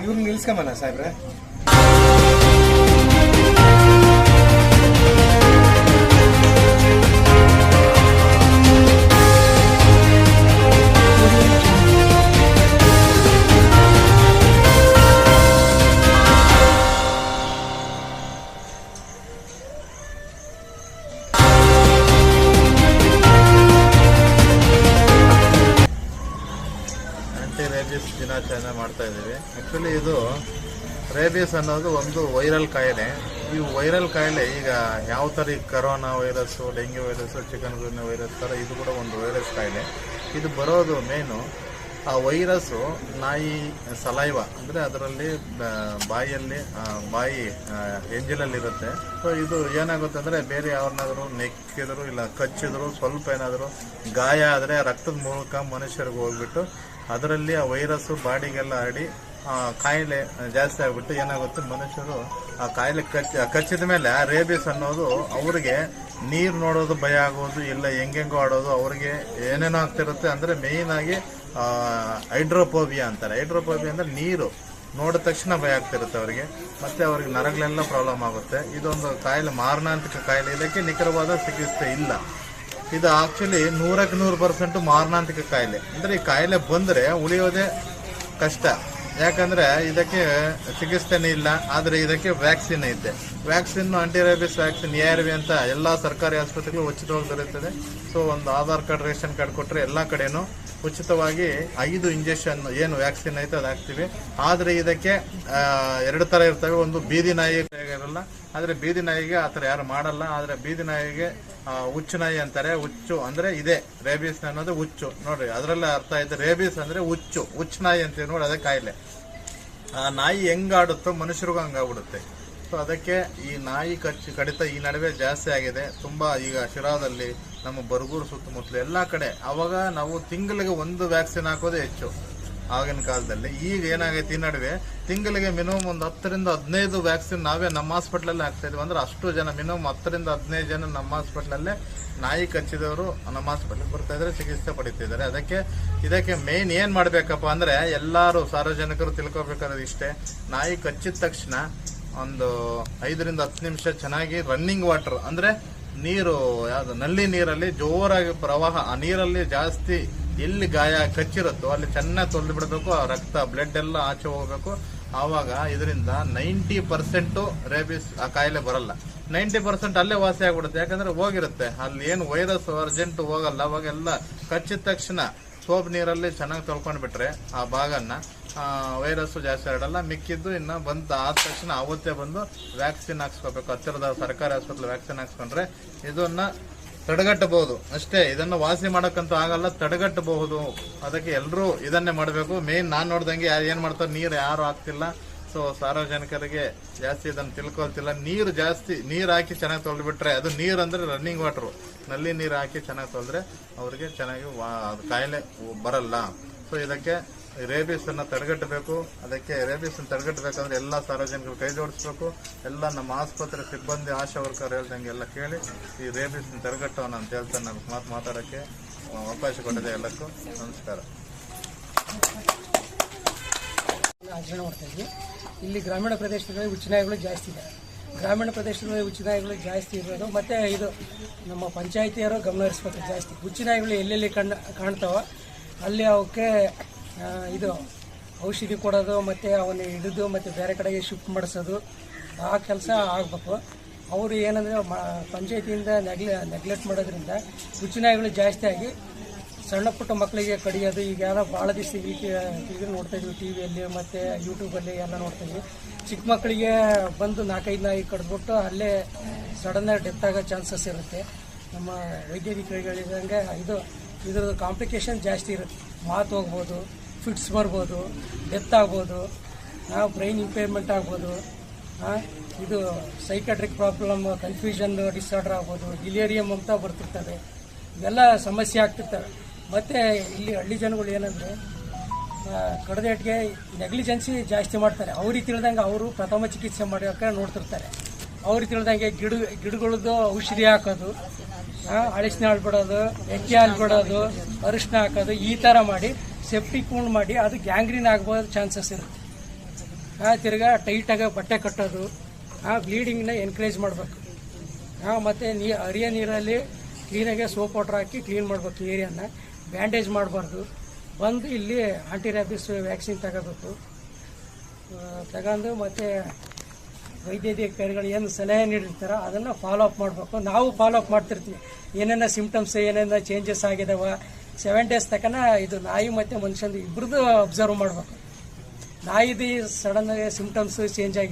ಇವ್ರನ್ನ ನಿಲ್ಸ್ಕೊಂಬನ ಸಾಹೇಬ್ರೆ. ರೇಬೀಸ್ ದಿನಾಚರಣೆ ಮಾಡ್ತಾ ಇದ್ದೀವಿ. ಆ್ಯಕ್ಚುಲಿ ಇದು ರೇಬೀಸ್ ಅನ್ನೋದು ಒಂದು ವೈರಲ್ ಕಾಯಿಲೆ. ಈ ವೈರಲ್ ಕಾಯಿಲೆ ಈಗ ಯಾವ ಥರ ಈ corona virus, dengue virus, chikungunya virus ಥರ ಇದು ಕೂಡ ಒಂದು ವೈರಸ್ ಕಾಯಿಲೆ. ಇದು ಬರೋದು ಮೇನು ಆ ವೈರಸ್ಸು ನಾಯಿ ಸಲೈವ ಅಂದರೆ ಅದರಲ್ಲಿ ಬಾಯಿ ಎಂಜಲಲ್ಲಿರುತ್ತೆ. ಸೊ ಇದು ಏನಾಗುತ್ತೆ ಅಂದರೆ ಬೇರೆ ಯಾರನ್ನಾದರೂ ನೆಕ್ಕಿದ್ರು ಇಲ್ಲ ಕಚ್ಚಿದ್ರು ಸ್ವಲ್ಪ ಏನಾದರೂ ಗಾಯ ಆದರೆ ರಕ್ತದ ಮೂಲಕ ಮನುಷ್ಯರಿಗೆ ಹೋಗ್ಬಿಟ್ಟು ಅದರಲ್ಲಿ ಆ ವೈರಸ್ಸು ಬಾಡಿಗೆಲ್ಲ ಹರಡಿ ಕಾಯಿಲೆ ಜಾಸ್ತಿ ಆಗ್ಬಿಟ್ಟು ಏನಾಗುತ್ತೆ, ಮನುಷ್ಯರು ಆ ಕಾಯಿಲೆ ಕಚ್ಚಿದ ಮೇಲೆ ಆ ರೇಬೀಸ್ ಅನ್ನೋದು ಅವ್ರಿಗೆ ನೀರು ನೋಡೋದು ಭಯ ಆಗೋದು, ಇಲ್ಲ ಹೆಂಗೆಂಗೋ ಆಡೋದು, ಅವ್ರಿಗೆ ಏನೇನೋ ಆಗ್ತಿರುತ್ತೆ. ಅಂದರೆ ಮೇಯ್ನ್ ಆಗಿ ಹೈಡ್ರೋಫೋಬಿಯಾ ಅಂತಾರೆ. ಹೈಡ್ರೋಫೋಬಿಯಾ ಅಂದರೆ ನೀರು ನೋಡಿದ ತಕ್ಷಣ ಭಯ ಆಗ್ತಿರುತ್ತೆ ಅವರಿಗೆ, ಮತ್ತೆ ಅವ್ರಿಗೆ ನರಗಳೆಲ್ಲ ಪ್ರಾಬ್ಲಮ್ ಆಗುತ್ತೆ. ಇದೊಂದು ಕಾಯಿಲೆ, ಮಾರಣಾಂತಿಕ ಕಾಯಿಲೆ. ಇದಕ್ಕೆ ನಿಖರವಾದ ಚಿಕಿತ್ಸೆ ಇಲ್ಲ. ಇದು ಆಕ್ಚುಲಿ 100% ಮಾರಣಾಂತಿಕ ಕಾಯಿಲೆ. ಅಂದರೆ ಈ ಕಾಯಿಲೆ ಬಂದರೆ ಉಳಿಯೋದೇ ಕಷ್ಟ. ಯಾಕಂದರೆ ಇದಕ್ಕೆ ಚಿಕಿತ್ಸೆನೇ ಇಲ್ಲ. ಆದರೆ ಇದಕ್ಕೆ ವ್ಯಾಕ್ಸಿನ್ ಐತೆ. ವ್ಯಾಕ್ಸಿನ್ ಆಂಟಿರೇಬಿಸ್ ವ್ಯಾಕ್ಸಿನ್ ARV ಅಂತ ಎಲ್ಲ ಸರ್ಕಾರಿ ಆಸ್ಪತ್ರೆಗಳು ಉಚಿತವಾಗಿ ದೊರೆಯುತ್ತದೆ. ಸೊ ಒಂದು ಆಧಾರ್ ಕಾರ್ಡ್, ರೇಷನ್ ಕಾರ್ಡ್ ಕೊಟ್ಟರೆ ಎಲ್ಲ ಕಡೆನೂ ಉಚಿತವಾಗಿ 5 ಇಂಜೆಕ್ಷನ್ ಏನು ವ್ಯಾಕ್ಸಿನ್ ಐತೆ ಅದು ಹಾಕ್ತೀವಿ. ಆದರೆ ಇದಕ್ಕೆ 2 ಥರ ಇರ್ತವೆ. ಒಂದು ಬೀದಿ ನಾಯಿ ಇರಲ್ಲ, ಆದರೆ ಬೀದಿ ನಾಯಿಗೆ ಆ ಥರ ಯಾರು ಮಾಡಲ್ಲ. ಆದರೆ ಬೀದಿ ನಾಯಿಗೆ ಹುಚ್ಚು ನಾಯಿ ಅಂತಾರೆ. ಹುಚ್ಚು ಅಂದರೆ ಇದೆ, ರೇಬೀಸ್ ಅನ್ನೋದು ಹುಚ್ಚು. ನೋಡ್ರಿ ಅದರಲ್ಲೇ ಅರ್ಥ ಐತೆ. ರೇಬೀಸ್ ಅಂದರೆ ಹುಚ್ಚು ನಾಯಿ ಅಂತೀವಿ ನೋಡಿ, ಅದೇ ಕಾಯಿಲೆ. ಆ ನಾಯಿ ಹೆಂಗಾಡುತ್ತೋ ಮನುಷ್ಯರಿಗೂ ಹಂಗಾಗ್ಬಿಡುತ್ತೆ. ಸೊ ಅದಕ್ಕೆ ಈ ನಾಯಿ ಕಡಿತ ಈ ನಡುವೆ ಜಾಸ್ತಿ ಆಗಿದೆ ತುಂಬ. ಈಗ ಶಿರಾದಲ್ಲಿ, ನಮ್ಮ ಬರಗೂರು ಸುತ್ತಮುತ್ತಲು ಎಲ್ಲ ಕಡೆ ಅವಾಗ ನಾವು ತಿಂಗಳಿಗೆ 1 ವ್ಯಾಕ್ಸಿನ್ ಹಾಕೋದೇ ಹೆಚ್ಚು ಆಗಿನ ಕಾಲದಲ್ಲಿ. ಈಗ ಏನಾಗೈತೆ, ಈ ನಡುವೆ ತಿಂಗಳಿಗೆ ಮಿನಿಮಮ್ ಒಂದು 10 ರಿಂದ 15 ವ್ಯಾಕ್ಸಿನ್ ನಾವೇ ನಮ್ಮ ಹಾಸ್ಪಿಟ್ಲಲ್ಲೇ ಹಾಕ್ತಾ ಇದೀವಿ. ಅಂದ್ರೆ ಅಷ್ಟು ಜನ, ಮಿನಿಮಮ್ 10 ರಿಂದ 15 ಜನ ನಮ್ಮ ಹಾಸ್ಪಿಟ್ಲಲ್ಲೇ ನಾಯಿ ಕಚ್ಚಿದವರು ನಮ್ಮ ಹಾಸ್ಪಿಟ್ಲಿಗೆ ಬರ್ತಾ ಇದ್ದಾರೆ, ಚಿಕಿತ್ಸೆ ಪಡಿತಿದ್ದಾರೆ. ಇದಕ್ಕೆ ಮೇನ್ ಏನ್ ಮಾಡ್ಬೇಕಪ್ಪ ಅಂದ್ರೆ ಎಲ್ಲರೂ ಸಾರ್ವಜನಿಕರು ತಿಳ್ಕೊಬೇಕಾದ್ರೆ ಇಷ್ಟೇ. ನಾಯಿ ಕಚ್ಚಿದ ತಕ್ಷಣ ಒಂದು 5 ರಿಂದ 10 ನಿಮಿಷ ಚೆನ್ನಾಗಿ ರನ್ನಿಂಗ್ ವಾಟರ್ ಅಂದ್ರೆ ನೀರು, ಯಾವ್ದು ನಲ್ಲಿ ನೀರಲ್ಲಿ ಜೋರಾಗಿ ಪ್ರವಾಹ, ಆ ನೀರಲ್ಲಿ ಜಾಸ್ತಿ ಎಲ್ಲಿ ಗಾಯ ಕಚ್ಚಿರುತ್ತೋ ಅಲ್ಲಿ ಚೆನ್ನಾಗಿ ತೊಳೆದು ಬಿಡಬೇಕು. ಆ ರಕ್ತ ಬ್ಲಡ್ ಎಲ್ಲ ಆಚೆ ಹೋಗಬೇಕು. ಆವಾಗ ಇದರಿಂದ 90% ರೇಬೀಸ್ ಆ ಕಾಯಿಲೆ ಬರಲ್ಲ. 90% ಅಲ್ಲೇ ವಾಸಿ ಆಗ್ಬಿಡುತ್ತೆ. ಯಾಕಂದ್ರೆ ಹೋಗಿರುತ್ತೆ ಅಲ್ಲಿ ಏನು ವೈರಸ್ ಅರ್ಜೆಂಟ್ ಹೋಗಲ್ಲ. ಅವಾಗೆಲ್ಲ ಕಚ್ಚಿದ ತಕ್ಷಣ ಸೋಪ್ ನೀರಲ್ಲಿ ಚೆನ್ನಾಗಿ ತೊಳ್ಕೊಂಡು ಬಿಟ್ರೆ ಆ ಭಾಗನ ವೈರಸ್ಸು ಜಾಸ್ತಿ ಹರಡಲ್ಲ. ಮಿಕ್ಕಿದ್ದು ಇನ್ನು ಬಂದು ಆದ ತಕ್ಷಣ ಅವತ್ತೇ ಬಂದು ವ್ಯಾಕ್ಸಿನ್ ಹಾಕ್ಸ್ಕೋಬೇಕು. ಹತ್ತಿರದ ಸರ್ಕಾರಿ ಆಸ್ಪತ್ರೆ ವ್ಯಾಕ್ಸಿನ್ ಹಾಕ್ಸ್ಕೊಂಡ್ರೆ ಇದನ್ನ ತಡೆಗಟ್ಟಬಹುದು ಅಷ್ಟೇ. ಇದನ್ನು ವಾಸಿ ಮಾಡೋಕ್ಕಂತೂ ಆಗಲ್ಲ, ತಡೆಗಟ್ಟಬಹುದು. ಅದಕ್ಕೆ ಎಲ್ಲರೂ ಇದನ್ನೇ ಮಾಡಬೇಕು. ಮೇನ್ ನಾನು ನೋಡ್ದಂಗೆ ಏನ್ ಮಾಡ್ತಾರೆ, ನೀರು ಯಾರು ಹಾಕ್ತಿಲ್ಲ. ಸೊ ಸಾರ್ವಜನಿಕರಿಗೆ ಜಾಸ್ತಿ ಇದನ್ನು ತಿಳ್ಕೊಳ್ತಿಲ್ಲ. ನೀರು ಹಾಕಿ ಚೆನ್ನಾಗಿ ತೊಳೆದ್ಬಿಟ್ರೆ, ಅದು ನೀರು ಅಂದ್ರೆ ರನ್ನಿಂಗ್ ವಾಟರ್, ನಲ್ಲಿ ನೀರು ಹಾಕಿ ಚೆನ್ನಾಗಿ ತೊಳೆದ್ರೆ ಅವ್ರಿಗೆ ಚೆನ್ನಾಗಿ ಕಾಯಿಲೆ ಬರಲ್ಲ. ಸೊ ಇದಕ್ಕೆ ರೇಬೀಸ್ ಅನ್ನ ತಡೆಗಟ್ಟಬೇಕು. ಅದಕ್ಕೆ ರೇಬೀಸ್ ಅನ್ನು ತಡೆಗಟ್ಟಬೇಕಂದ್ರೆ ಎಲ್ಲ ಸಾರ್ವಜನಿಕರು ಕೈ ಜೋಡಿಸ್ಬೇಕು. ಎಲ್ಲ ನಮ್ಮ ಆಸ್ಪತ್ರೆ ಸಿಬ್ಬಂದಿ, ಆಶಾ ವರ್ಕರ್ ಹೇಳ್ದಂಗೆ ಎಲ್ಲ ಕೇಳಿ ಈ ರೇಬೀಸ್ ತಡೆಗಟ್ಟೋಣ ಅಂತ ಹೇಳ್ತಾರೆ. ನಮ್ಗೆ ಮಾತಾಡೋಕ್ಕೆ ಅವಕಾಶ ಕೊಟ್ಟಿದೆ. ಎಲ್ಲಕ್ಕೂ ನಮಸ್ಕಾರ. ಆಚರಣೆ ಮಾಡ್ತಾ ಇದ್ವಿ. ಇಲ್ಲಿ ಗ್ರಾಮೀಣ ಪ್ರದೇಶಗಳಲ್ಲಿ ಹುಚ್ಚು ನಾಯಿಗಳು ಜಾಸ್ತಿ ಇದೆ. ಗ್ರಾಮೀಣ ಪ್ರದೇಶಗಳಲ್ಲಿ ಹುಚ್ಚು ನಾಯಿಗಳು ಜಾಸ್ತಿ ಇರೋದು, ಮತ್ತು ಇದು ನಮ್ಮ ಪಂಚಾಯಿತಿಯವರು ಗಮನ ಹರಿಸ್ಬೇಕು ಜಾಸ್ತಿ. ಹುಚ್ಚು ನಾಯಿಗಳು ಎಲ್ಲೆಲ್ಲಿ ಕಾಣ್ತಾವ ಅಲ್ಲಿ ಅವಕ್ಕೆ ಇದು ಔಷಧಿ ಕೊಡೋದು, ಮತ್ತು ಅವನ್ನ ಹಿಡಿದು ಮತ್ತು ಬೇರೆ ಕಡೆಗೆ ಶಿಫ್ಟ್ ಮಾಡಿಸೋದು, ಆ ಕೆಲಸ ಆಗಬೇಕು. ಅವರು ಏನಂದರೆ ಪಂಚಾಯಿತಿಯಿಂದ ನೆಗ್ಲೆಕ್ಟ್ ಮಾಡೋದ್ರಿಂದ ಹುಚ್ಚು ನಾಯಿಗಳು ಜಾಸ್ತಿ ಆಗಿ ಸಣ್ಣ ಪುಟ್ಟ ಮಕ್ಕಳಿಗೆ ಕಡಿಯೋದು. ಈಗ ಯಾರೋ ಭಾಳ ದಿವಸ ಈಗ ನೋಡ್ತಾ ಇದ್ವಿ ಟಿವಿಯಲ್ಲಿ ಮತ್ತು ಯೂಟ್ಯೂಬಲ್ಲಿ ಎಲ್ಲ ನೋಡ್ತಾ ಇದ್ವಿ. ಚಿಕ್ಕ ಮಕ್ಕಳಿಗೆ ಬಂದು 4-5 ನಾಯಿ ಕಡಿದ್ಬಿಟ್ಟು ಅಲ್ಲೇ ಸಡನ್ನಾಗಿ ಡೆತ್ ಆಗೋ ಚಾನ್ಸಸ್ ಇರುತ್ತೆ. ನಮ್ಮ ವೈದ್ಯಾಧಿಕಾರಿಗಳು ಹೇಳಿದಂಗೆ ಇದ್ರದ್ದು ಕಾಂಪ್ಲಿಕೇಶನ್ ಜಾಸ್ತಿ ಇರುತ್ತೆ. ಮಾತು ಹೋಗ್ಬೋದು, ಫಿಟ್ಸ್ ಬರ್ಬೋದು, ಡೆತ್ ಆಗ್ಬೋದು, ಬ್ರೈನ್ ಇಂಪೇರ್ಮೆಂಟ್ ಆಗ್ಬೋದು, ಇದು ಸೈಕಾಟ್ರಿಕ್ ಪ್ರಾಬ್ಲಮ್, ಕನ್ಫ್ಯೂಷನ್ ಡಿಸಾರ್ಡರ್ ಆಗ್ಬೋದು, ಡಿಲೇರಿಯಂ ಅಂತ ಬರ್ತಿರ್ತವೆ. ಇವೆಲ್ಲ ಸಮಸ್ಯೆ ಆಗ್ತಿರ್ತವೆ. ಮತ್ತು ಇಲ್ಲಿ ಹಳ್ಳಿ ಜನಗಳು ಏನಂದರೆ ಕಡದೇಟ್ಗೆ ನೆಗ್ಲಿಜೆನ್ಸಿ ಜಾಸ್ತಿ ಮಾಡ್ತಾರೆ. ಅವ್ರಿಗೆ ತಿಳಿದಂಗೆ ಅವರು ಪ್ರಥಮ ಚಿಕಿತ್ಸೆ ಮಾಡೋಕೆ ನೋಡ್ತಿರ್ತಾರೆ. ಅವ್ರಿಗೆ ತಿಳಿದಂಗೆ ಗಿಡಗಳದ್ದು ಔಷಧಿ ಹಾಕೋದು, ಅಳಿಸ್ನ ಹಾಲು ಬಿಡೋದು, ಎಕ್ಕೆ ಹಾಲು ಬಿಡೋದು, ಅರಿಶಿನ ಹಾಕೋದು, ಈ ಥರ ಮಾಡಿ ಸೆಪ್ಟಿಕ್ ಉಂಡು ಮಾಡಿ ಅದು ಗ್ಯಾಂಗ್ರೀನ್ ಆಗ್ಬೋದು ಚಾನ್ಸಸ್ ಇರುತ್ತೆ. ತಿರ್ಗಾ ಟೈಟಾಗಿ ಬಟ್ಟೆ ಕಟ್ಟೋದು, ಬ್ಲೀಡಿಂಗ್ನ ಎನ್ಕರೇಜ್ ಮಾಡಬೇಕು. ಮತ್ತು ಹರಿಯ ನೀರಲ್ಲಿ ಕ್ಲೀನಾಗೆ ಸೋಪ್ ವಾಟರ್ ಹಾಕಿ ಕ್ಲೀನ್ ಮಾಡಬೇಕು ಏರಿಯಾನ. ಬ್ಯಾಂಡೇಜ್ ಮಾಡಬಾರ್ದು. ಬಂದು ಇಲ್ಲಿ ಆಂಟಿ ರ್ಯಾಬಿಸ್ ವ್ಯಾಕ್ಸಿನ್ ತಗೋಬೇಕು. ತಗೊಂಡು ಮತ್ತು ವೈದ್ಯಾಧಿಕಾರಿಗಳು ಏನು ಸಲಹೆ ನೀಡಿರ್ತಾರೋ ಅದನ್ನು ಫಾಲೋ ಅಪ್ ಮಾಡಬೇಕು. ನಾವು ಫಾಲೋ ಅಪ್ ಮಾಡ್ತಿರ್ತೀವಿ. ಏನೇನ ಸಿಮ್ಟಮ್ಸ್, ಏನೇನ ಚೇಂಜಸ್ ಆಗಿದಾವ 7 days ತನಕ ಇದು ನಾಯಿ ಮತ್ತು ಮನುಷ್ಯಂದು ಇಬ್ಬರದ್ದು ಅಬ್ಸರ್ವ್ ಮಾಡಬೇಕು. ನಾಯಿದು ಸಡನ್ನಾಗಿ ಸಿಮ್ಟಮ್ಸ್ ಚೇಂಜ್ ಆಗಿ